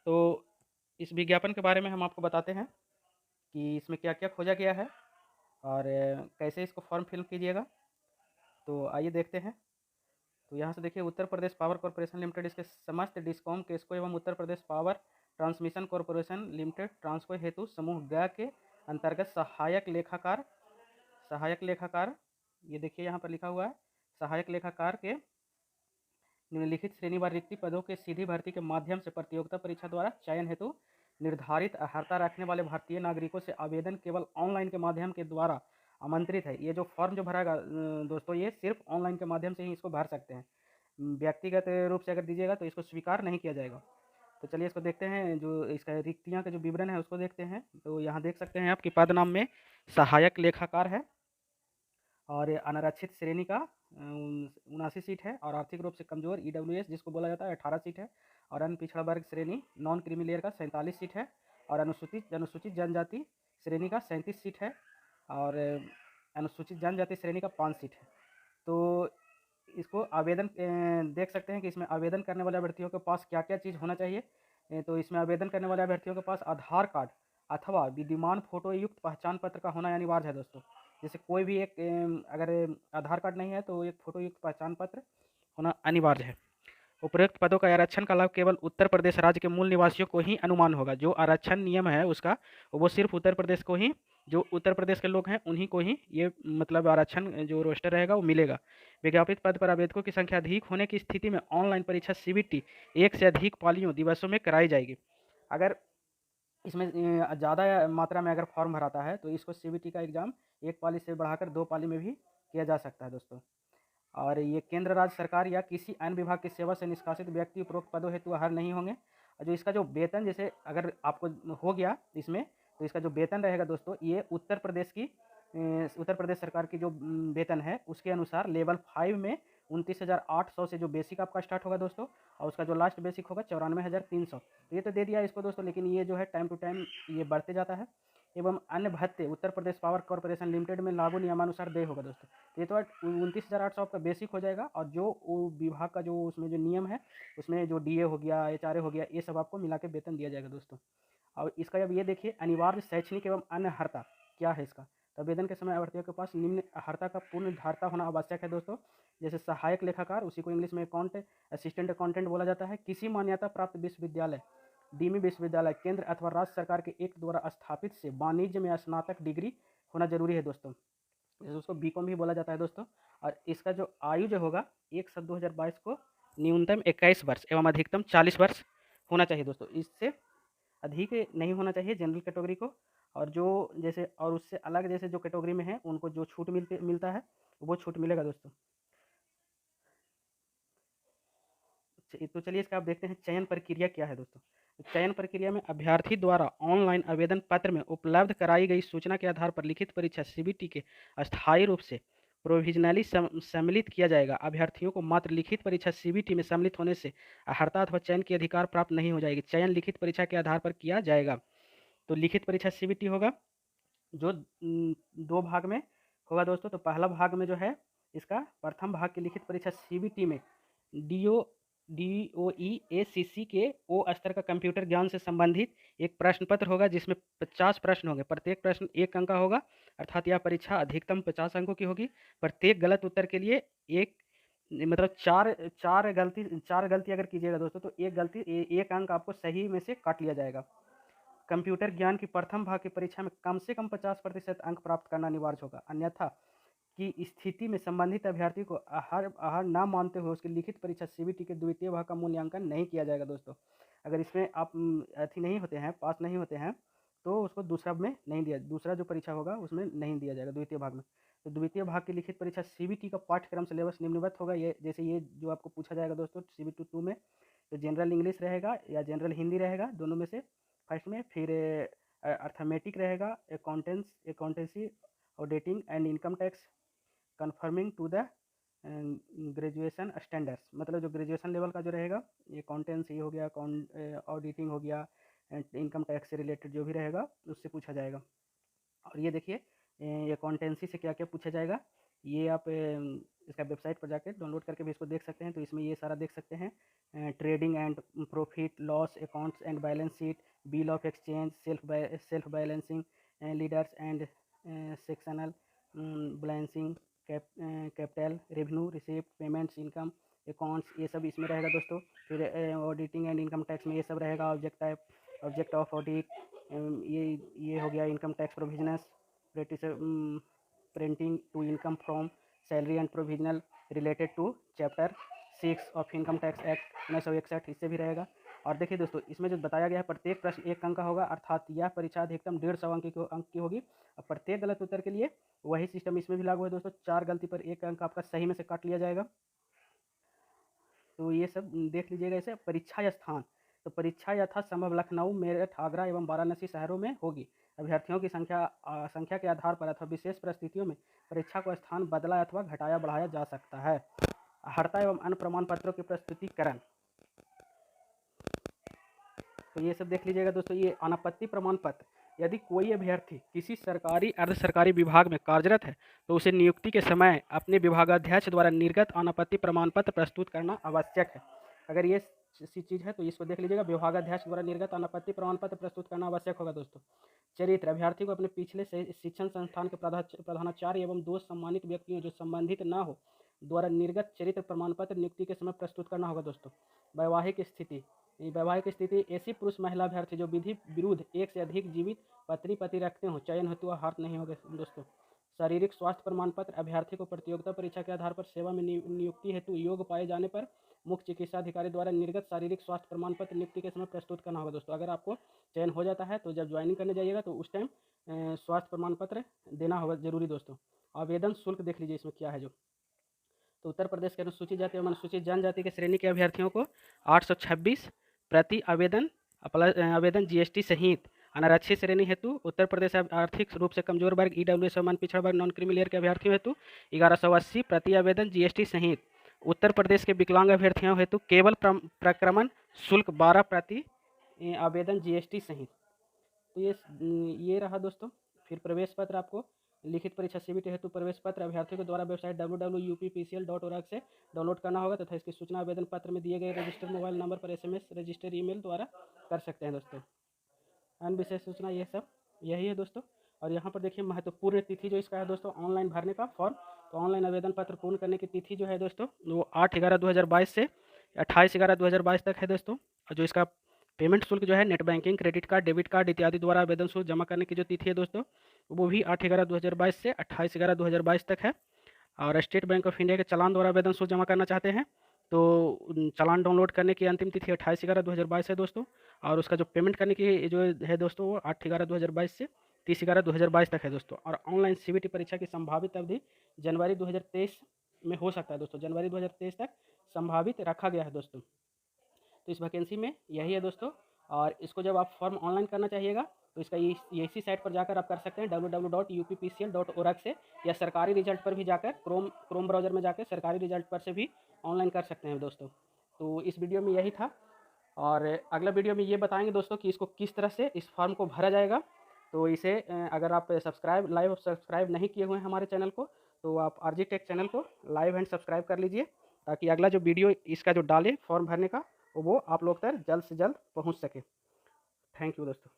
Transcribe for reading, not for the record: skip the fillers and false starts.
तो इस विज्ञापन के बारे में हम आपको बताते हैं कि इसमें क्या-क्या खोजा गया है और कैसे इसको फॉर्म फिल कीजिएगा। तो आइए देखते हैं। तो यहाँ से देखिए Uttar Pradesh power corporation limited इसके समस्त डिस्कॉम, केस्को एवं Uttar Pradesh power transmission corporation limited transco हेतु समूह ग के अंतर्गत सहायक लेखाकार ये देखिए यहाँ पर लिखा हुआ है, सहायक लेखाकार के निम्नलिखित श्रेणीवार रिक्ति पदों के सीधी भर्ती के माध्यम से प्रतियोगिता परीक्षा द्वारा चयन हेतु निर्धारित अर्हता रखने वाले भारतीय नागरिकों से आवेदन केवल ऑनलाइन के माध्यम के द्वारा आमंत्रित है। ये जो फॉर्म जो भरागा दोस्तों, ये सिर्फ ऑनलाइन के माध्यम से ही इसको भर सकते हैं। व्यक्तिगत रूप से अगर दीजिएगा तो इसको स्वीकार नहीं किया जाएगा। तो चलिए इसको देखते हैं, जो इसका रिक्तियाँ का जो विवरण है उसको देखते हैं। तो यहाँ देख सकते हैं आप कि पद नाम में सहायक लेखाकार है और अनारक्षित श्रेणी का 79 सीट है और आर्थिक रूप से कमजोर ईडब्ल्यूएस जिसको बोला जाता है 18 सीट है और अन्य पिछड़ा वर्ग श्रेणी नॉन क्रीमी लेयर का 47 सीट है और अनुसूचित अनुसूचित जनजाति श्रेणी का 37 सीट है और अनुसूचित जनजाति श्रेणी का 5 सीट है। तो इसको आवेदन देख सकते हैं कि इसमें आवेदन करने वाले अभ्यर्थियों के पास क्या क्या चीज़ होना चाहिए। तो इसमें आवेदन करने वाले अभ्यर्थियों के पास आधार कार्ड अथवा विद्यमान फोटो युक्त पहचान पत्र का होना अनिवार्य है दोस्तों। जैसे कोई भी एक अगर आधार कार्ड नहीं है तो एक फोटो युक्त पहचान पत्र होना अनिवार्य है। उपरोक्त पदों का आरक्षण का लाभ केवल उत्तर प्रदेश राज्य के मूल निवासियों को ही अनुमान होगा। जो आरक्षण नियम है उसका, वो सिर्फ उत्तर प्रदेश को ही, जो उत्तर प्रदेश के लोग हैं उन्हीं को ही ये मतलब आरक्षण जो रोस्टर रहेगा वो मिलेगा। विज्ञापित पद पर आवेदकों की संख्या अधिक होने की स्थिति में ऑनलाइन परीक्षा सीबीटी एक से अधिक पालियों दिवसों में कराई जाएगी। अगर इसमें ज़्यादा मात्रा में अगर फॉर्म भराता है तो इसको सीबीटी का एग्ज़ाम एक पाली से बढ़ाकर 2 पाली में भी किया जा सकता है दोस्तों। और ये केंद्र राज्य सरकार या किसी अन्य विभाग की सेवा से निष्कासित व्यक्ति उपरोक्त पदों हेतु अर्ह नहीं होंगे। और जो इसका जो वेतन, जैसे अगर आपको हो गया इसमें, तो इसका जो वेतन रहेगा दोस्तों, ये उत्तर प्रदेश सरकार की जो वेतन है उसके अनुसार लेवल 5 में 29,800 से जो बेसिक आपका स्टार्ट होगा दोस्तों, और उसका जो लास्ट बेसिक होगा 94,300। तो ये तो दे दिया इसको दोस्तों, लेकिन ये जो है टाइम टू टाइम ये बढ़ते जाता है। एवं अन्य भत्ते उत्तर प्रदेश पावर कॉर्पोरेशन लिमिटेड में लागू नियमानुसार देय होगा दोस्तों। ये तो 29,800 आपका बेसिक हो जाएगा और जो वो विभाग का जो उसमें जो नियम है उसमें जो डीए हो गया, एचआरए हो गया, ये सब आपको मिला के वेतन दिया जाएगा दोस्तों। और इसका जब ये देखिए अनिवार्य शैक्षणिक एवं अन्य अर्हता क्या है इसका, तो आवेदन के समय अभ्यर्थियों के पास निम्न अर्हता का पूर्ण धारता होना आवश्यक है दोस्तों। जैसे सहायक लेखाकार, उसी को इंग्लिश में असिस्टेंट अकाउंटेंट बोला जाता है, किसी मान्यता प्राप्त विश्वविद्यालय, डीमी विश्वविद्यालय, केंद्र अथवा राज्य सरकार के एक द्वारा स्थापित से वाणिज्य में स्नातक डिग्री होना जरूरी है दोस्तों। जैसे उसको बीकॉम भी बोला जाता है दोस्तों। और इसका जो आयु जो होगा 1/7/2022 को न्यूनतम 21 वर्ष एवं अधिकतम 40 वर्ष होना चाहिए दोस्तों। इससे अधिक नहीं होना चाहिए जनरल कैटेगरी को। और जो जैसे और उससे अलग जैसे जो कैटेगरी में है उनको जो छूट मिलता है वो छूट मिलेगा दोस्तों। तो चलिए इसका आप देखते हैं चयन प्रक्रिया क्या है दोस्तों। तो चयन प्रक्रिया में अभ्यर्थी द्वारा ऑनलाइन आवेदन पत्र में उपलब्ध कराई गई सूचना के आधार पर लिखित परीक्षा सीबीटी के अस्थायी रूप से प्रोविजनली सम्मिलित किया जाएगा। अभ्यर्थियों को मात्र लिखित परीक्षा सीबीटी में सम्मिलित होने से अर्हता अथवा चयन के अधिकार प्राप्त नहीं हो जाएगी। चयन लिखित परीक्षा के आधार पर किया जाएगा। तो लिखित परीक्षा सीबीटी होगा जो 2 भाग में होगा दोस्तों। तो पहला भाग में जो है इसका प्रथम भाग की लिखित परीक्षा सीबीटी में डीओ DOE-ACC के ओ स्तर का कंप्यूटर ज्ञान से संबंधित एक प्रश्न पत्र होगा जिसमें 50 प्रश्न होंगे। प्रत्येक प्रश्न 1 अंक का होगा, अर्थात यह परीक्षा अधिकतम 50 अंकों की होगी। प्रत्येक गलत उत्तर के लिए एक मतलब 4 गलती अगर कीजिएगा दोस्तों तो एक अंक आपको सही में से काट लिया जाएगा। कंप्यूटर ज्ञान की प्रथम भाग की परीक्षा में कम से कम 50% अंक प्राप्त करना अनिवार्य होगा, अन्यथा की स्थिति में संबंधित अभ्यर्थी को आहार ना मानते हुए उसकी लिखित परीक्षा सीबीटी के द्वितीय भाग का मूल्यांकन नहीं किया जाएगा दोस्तों। अगर इसमें आप अथी नहीं होते हैं, पास नहीं होते हैं, तो उसको दूसरा जो परीक्षा होगा उसमें नहीं दिया जाएगा द्वितीय भाग में। तो द्वितीय भाग की लिखित परीक्षा सीबीटी का पाठ्यक्रम सिलेबस निम्नवत होगा। ये जैसे ये जो आपको पूछा जाएगा दोस्तों सीबीटी 2 में, तो जनरल इंग्लिश रहेगा या जनरल हिंदी रहेगा, दोनों में से फर्स्ट में। फिर अर्थमेटिक रहेगा, accountancy, auditing and income tax conforming to the graduation standards, मतलब जो ग्रेजुएशन लेवल का जो रहेगा, ये अकाउंटेंसी हो गया, ऑडिटिंग हो गया, इनकम टैक्स से रिलेटेड जो भी रहेगा उससे पूछा जाएगा। और ये देखिए ये अकाउंटेंसी से क्या क्या पूछा जाएगा ये आप इसका वेबसाइट पर जाकर डाउनलोड करके भी इसको देख सकते हैं। तो इसमें ये सारा देख सकते हैं, trading and profit loss accounts and balance sheet, bill of exchange, self balancing, leaders and sectional balancing, capital, revenue, receipt, payments, income accounts, ये सब इसमें रहेगा दोस्तों। फिर ऑडिटिंग एंड इनकम टैक्स में ये सब रहेगा, ऑब्जेक्ट ऑफ ऑडिट, ये हो गया income tax provisions, pertaining to income from salary and provisional related to chapter 6 of income tax act 1961, इससे भी रहेगा। और देखिए दोस्तों, इसमें जो बताया गया है प्रत्येक प्रश्न 1 अंक का होगा, अर्थात यह परीक्षा अधिकतम 150 अंक की होगी। और प्रत्येक गलत उत्तर के लिए वही सिस्टम इसमें भी लागू है दोस्तों, 4 गलती पर 1 अंक आपका सही में से काट लिया जाएगा। तो ये सब देख लीजिएगा। इसे परीक्षा स्थान, तो परीक्षा यथासंभव लखनऊ, मेरठ, आगरा एवं वाराणसी शहरों में होगी। अभ्यर्थियों की संख्या के आधार पर अथवा विशेष परिस्थितियों में परीक्षा को स्थान बदला अथवा घटाया बढ़ाया जा सकता है। अर्हता एवं अन्य प्रमाण पत्रों की प्रस्तुतिकरण, तो ये सब देख लीजिएगा दोस्तों। ये अनापत्ति प्रमाण पत्र, यदि कोई अभ्यर्थी किसी सरकारी अर्ध सरकारी विभाग में कार्यरत है तो उसे नियुक्ति के समय अपने विभागाध्यक्ष द्वारा निर्गत अनापत्ति प्रमाण पत्र प्रस्तुत करना आवश्यक है। अगर ये सी चीज़ है तो इसको देख लीजिएगा, विभागाध्यक्ष द्वारा निर्गत अनापत्ति प्रमाण पत्र प्रस्तुत करना आवश्यक होगा दोस्तों। चरित्र, अभ्यर्थी को अपने पिछले से शिक्षण संस्थान के प्रधानाचार्य एवं दो सम्मानित व्यक्तियों जो संबंधित न हो द्वारा निर्गत चरित्र प्रमाण पत्र नियुक्ति के समय प्रस्तुत करना होगा दोस्तों। वैवाहिक स्थिति, वैवाहिक स्थिति, ऐसी पुरुष महिला अभ्यर्थी जो विधि विरुद्ध एक से अधिक जीवित पति रखते हो, चयन हेतु हाथ नहीं होगा दोस्तों। शारीरिक स्वास्थ्य प्रमाण पत्र, अभ्यर्थी को प्रतियोगिता परीक्षा के आधार पर सेवा में नियुक्ति हेतु योग्य पाए जाने पर मुख्य चिकित्सा अधिकारी द्वारा निर्गत शारीरिक स्वास्थ्य प्रमाण पत्र नियुक्ति के समय प्रस्तुत करना होगा दोस्तों। अगर आपको चयन हो जाता है तो जब ज्वाइनिंग करने जाइएगा तो उस टाइम स्वास्थ्य प्रमाण पत्र देना होगा जरूरी दोस्तों। आवेदन शुल्क देख लीजिए इसमें क्या है जो, तो उत्तर प्रदेश के अनुसूचित जाति एवं अनुसूचित जनजाति के श्रेणी के अभ्यर्थियों को 826 प्रति आवेदन जीएसटी सहित। अनारक्षित श्रेणी हेतु उत्तर प्रदेश आर्थिक रूप से कमजोर वर्ग, ईडब्ल्यूएस समान पिछड़ा वर्ग, नॉन क्रीमी लेयर के अभ्यर्थियों हेतु 1180 प्रति आवेदन जीएसटी सहित। उत्तर प्रदेश के विकलांग अभ्यर्थियों हेतु केवल प्रक्रमण शुल्क 12 प्रति आवेदन जीएसटी सहित। तो ये रहा दोस्तों। फिर प्रवेश पत्र, आपको लिखित परीक्षा सीबीटी हेतु प्रवेश पत्र अभ्यर्थियों के द्वारा वेबसाइट www.uppcl.org से डाउनलोड करना होगा तथा इसकी सूचना आवेदन पत्र में दिए गए रजिस्टर्ड मोबाइल नंबर पर SMS रजिस्टर्ड ईमेल द्वारा कर सकते हैं दोस्तों। अन्य विशेष सूचना ये सब यही है दोस्तों। और यहाँ पर देखिए महत्वपूर्ण तिथि जो इसका है दोस्तों, ऑनलाइन भरने का फॉर्म। तो ऑनलाइन आवेदन पत्र पूर्ण करने की तिथि जो है दोस्तों वो 8/11/2022 से 28/11/2022 तक है दोस्तों। और जो इसका पेमेंट शुल्क जो है net banking, credit card, debit card इत्यादि द्वारा आवेदन शुल्क जमा करने की जो तिथि है दोस्तों वो भी 8/11/2022 से 28/11/2022 तक है। और स्टेट बैंक ऑफ इंडिया के चालान द्वारा आवेदन शुल्क जमा करना चाहते हैं तो चालान डाउनलोड करने की अंतिम तिथि 28/11/2022 है दोस्तों। और उसका जो पेमेंट करने की जो है दोस्तों वो 8/11/2022 से 30/11/2022 तक है दोस्तों। और ऑनलाइन सीबीटी परीक्षा की संभावित अवधि जनवरी 2023 में हो सकता है दोस्तों, जनवरी 2023 तक संभावित रखा गया है दोस्तों। तो इस वैकेंसी में यही है दोस्तों। और इसको जब आप फॉर्म ऑनलाइन करना चाहिएगा तो इसका इसी साइट पर जाकर आप कर सकते हैं www.uppcl.org से, या सरकारी रिजल्ट पर भी जाकर क्रोम ब्राउज़र में जाकर सरकारी रिजल्ट पर से भी ऑनलाइन कर सकते हैं दोस्तों। तो इस वीडियो में यही था। और अगला वीडियो में ये बताएंगे दोस्तों कि इसको किस तरह से इस फॉर्म को भरा जाएगा। तो इसे अगर आप सब्सक्राइब नहीं किए हुए हैं हमारे चैनल को तो आप RG टेक चैनल को लाइव एंड सब्सक्राइब कर लीजिए, ताकि अगला जो वीडियो इसका जो डाले फॉर्म भरने का वो आप लोग तक जल्द से जल्द पहुंच सके। थैंक यू दोस्तों।